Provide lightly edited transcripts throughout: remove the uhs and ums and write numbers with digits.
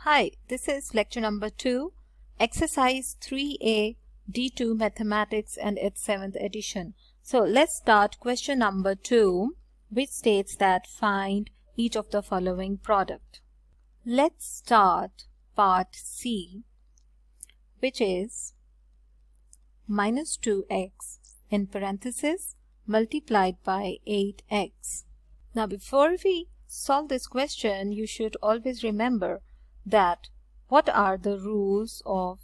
Hi, this is lecture number 2, exercise 3A, D2 Mathematics and its 7th edition. So let's start question number 2, which states that find each of the following product. Let's start part C, which is minus 2x in parenthesis multiplied by 8x. Now before we solve this question, you should always remember that what are the rules of.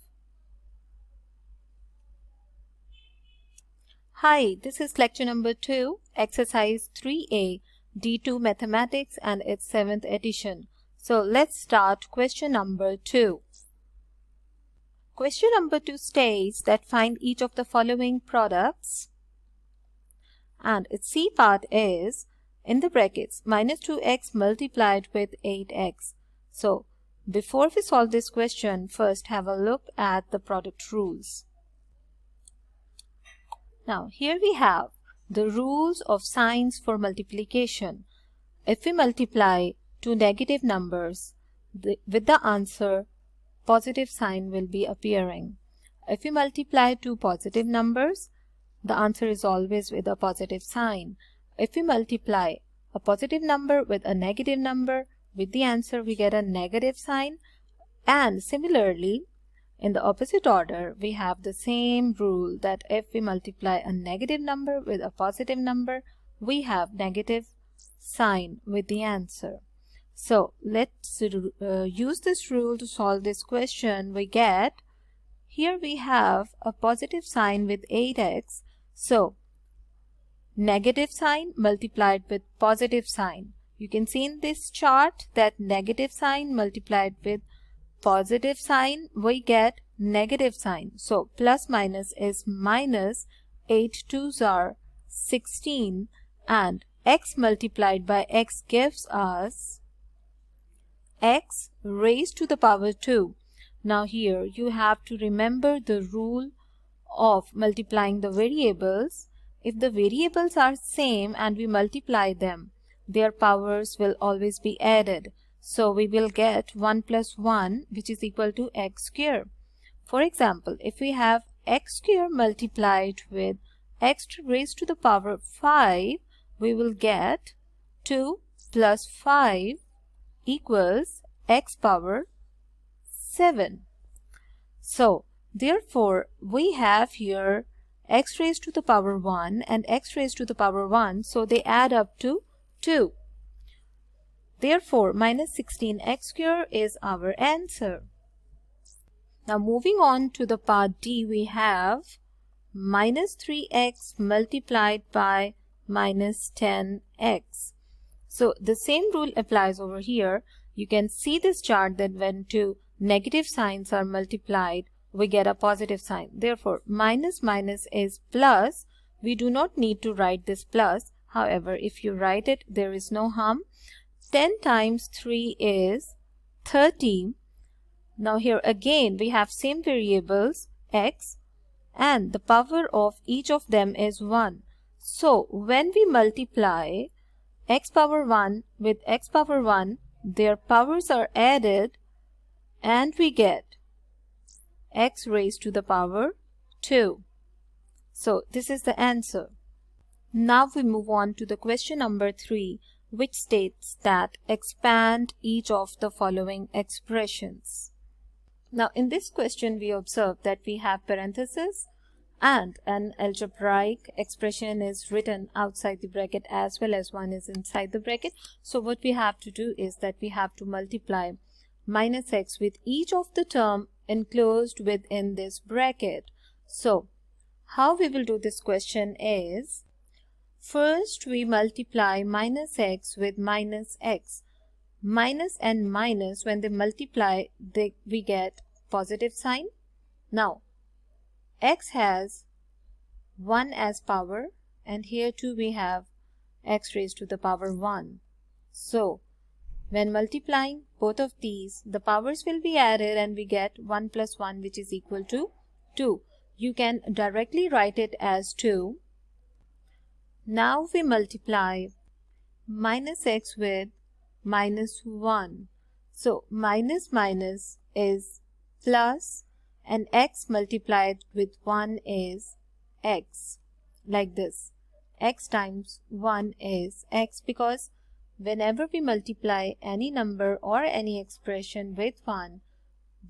Hi, this is lecture number 2, exercise 3A, D2 Mathematics and its 7th edition. So let's start question number 2. Question number 2 states that find each of the following products, and its C part is in the brackets minus 2x multiplied with 8x. So before we solve this question, first have a look at the product rules. Now here we have the rules of signs for multiplication. If we multiply two negative numbers, with the answer, positive sign will be appearing. If we multiply two positive numbers, the answer is always with a positive sign. If we multiply a positive number with a negative number, with the answer we get a negative sign. And similarly, in the opposite order, we have the same rule that if we multiply a negative number with a positive number, we have negative sign with the answer. So let's use this rule to solve this question. We get, here we have a positive sign with 8x. So negative sign multiplied with positive sign. You can see in this chart that negative sign multiplied with positive sign, we get negative sign. So plus minus is minus, 8 2s are 16, and x multiplied by x gives us x raised to the power 2. Now here you have to remember the rule of multiplying the variables. If the variables are same and we multiply them, their powers will always be added. So we will get 1 plus 1, which is equal to x square. For example, if we have x square multiplied with x raised to the power 5, we will get 2 plus 5 equals x power 7. So therefore we have here x raised to the power 1 and x raised to the power 1, so they add up to 2. Therefore minus 16x square is our answer. Now moving on to the part D, we have minus 3x multiplied by minus 10x. So the same rule applies over here. You can see this chart that when two negative signs are multiplied, we get a positive sign. Therefore minus minus is plus. We do not need to write this plus. However, if you write it, there is no harm. 10 times 3 is 30. Now here again we have same variables x, and the power of each of them is 1. So when we multiply x power 1 with x power 1, their powers are added and we get x raised to the power 2. So this is the answer. Now we move on to the question number 3, which states that expand each of the following expressions. Now in this question we observe that we have parentheses and an algebraic expression is written outside the bracket as well as one is inside the bracket. So what we have to do is that we have to multiply minus x with each of the term enclosed within this bracket. So how we will do this question is, first we multiply minus x with minus x. Minus and minus, when they multiply, we get positive sign. Now x has 1 as power, and here too we have x raised to the power 1. So when multiplying both of these, the powers will be added and we get 1 plus 1, which is equal to 2. You can directly write it as 2. Now we multiply minus x with minus 1. So minus minus is plus, and x multiplied with 1 is x, like this. X times 1 is x, because whenever we multiply any number or any expression with 1,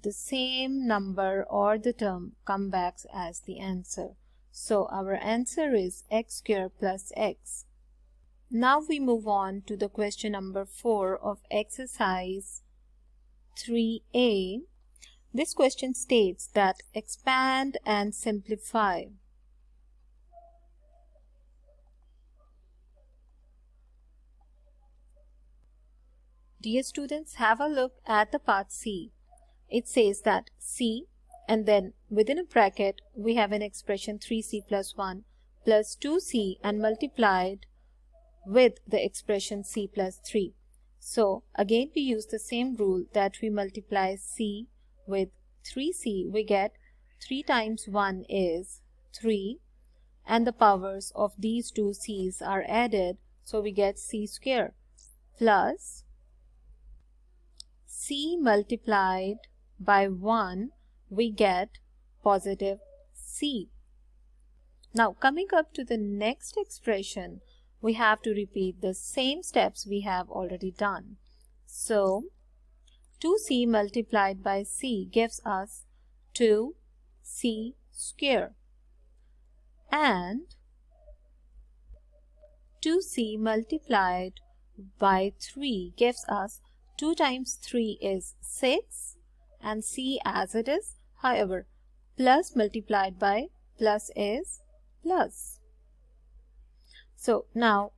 the same number or the term comes back as the answer. So our answer is x squared plus x. Now we move on to the question number 4 of exercise 3a. This question states that expand and simplify. Dear students, have a look at the part C. It says that C, and then within a bracket we have an expression 3c plus 1 plus 2c and multiplied with the expression c plus 3. So again we use the same rule that we multiply c with 3c. We get 3 times 1 is 3, and the powers of these two c's are added, so we get c squared plus c multiplied by 1, we get positive c. Now coming up to the next expression, we have to repeat the same steps we have already done. So 2c multiplied by c gives us 2c squared, and 2c multiplied by 3 gives us 2 times 3 is 6, and c as it is. However, plus multiplied by plus is plus. So now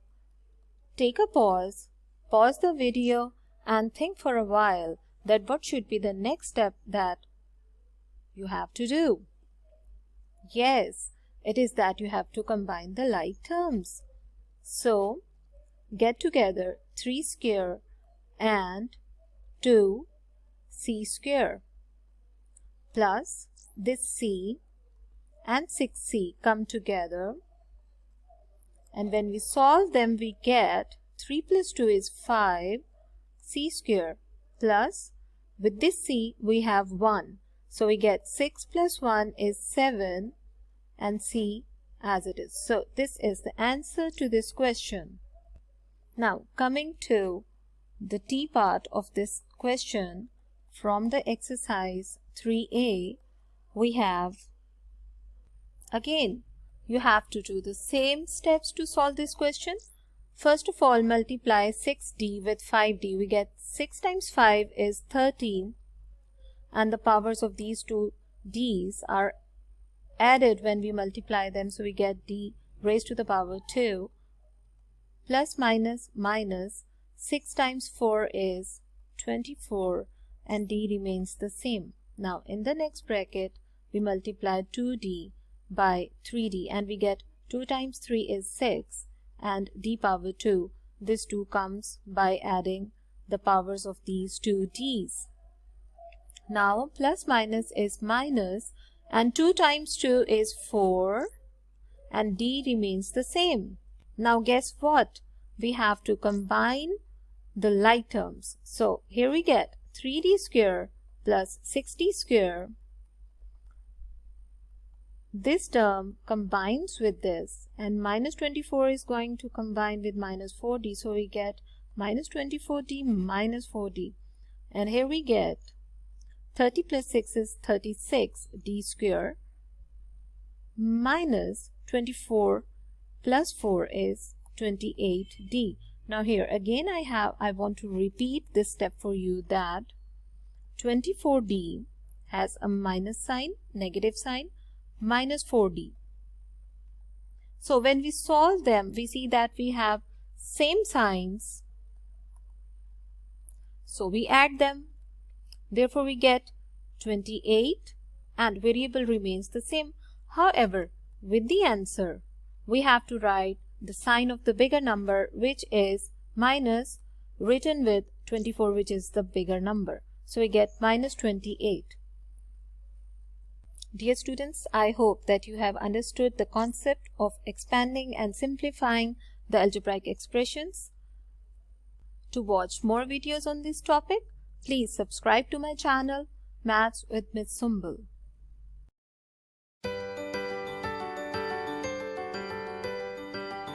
take a pause the video and think for a while that what should be the next step that you have to do. Yes, it is that you have to combine the like terms. So get together 3 squared and 2c squared plus this c and 6c come together, and when we solve them we get 3 plus 2 is 5 c squared plus with this c we have 1, so we get 6 plus 1 is 7 and c as it is. So this is the answer to this question. Now coming to the T part of this question from the exercise 3a, we have, again you have to do the same steps to solve this question. First of all, multiply 6d with 5d. We get 6 times 5 is 13, and the powers of these two d's are added when we multiply them, so we get d raised to the power 2 plus minus minus 6 times 4 is 24, and d remains the same. Now in the next bracket we multiply 2d by 3d, and we get 2 times 3 is 6 and d power 2. This 2 comes by adding the powers of these two d's. Now plus minus is minus, and 2 times 2 is 4, and d remains the same. Now guess what? We have to combine the like terms. So here we get 3d squared plus 6d squared. This term combines with this, and minus 24 is going to combine with minus 4d, so we get minus 24d minus 4d. And here we get 30 plus 6 is 36d squared minus 24 plus 4 is 28d. Now here again I want to repeat this step for you, that 24d has a minus sign, negative sign, minus 4d. So when we solve them, we see that we have same signs, so we add them. Therefore we get 28, and variable remains the same. However, with the answer we have to write the sign of the bigger number, which is minus, written with 24, which is the bigger number. So we get minus 28. Dear students, I hope that you have understood the concept of expanding and simplifying the algebraic expressions. To watch more videos on this topic, Please subscribe to my channel Maths with Miss Sumbel.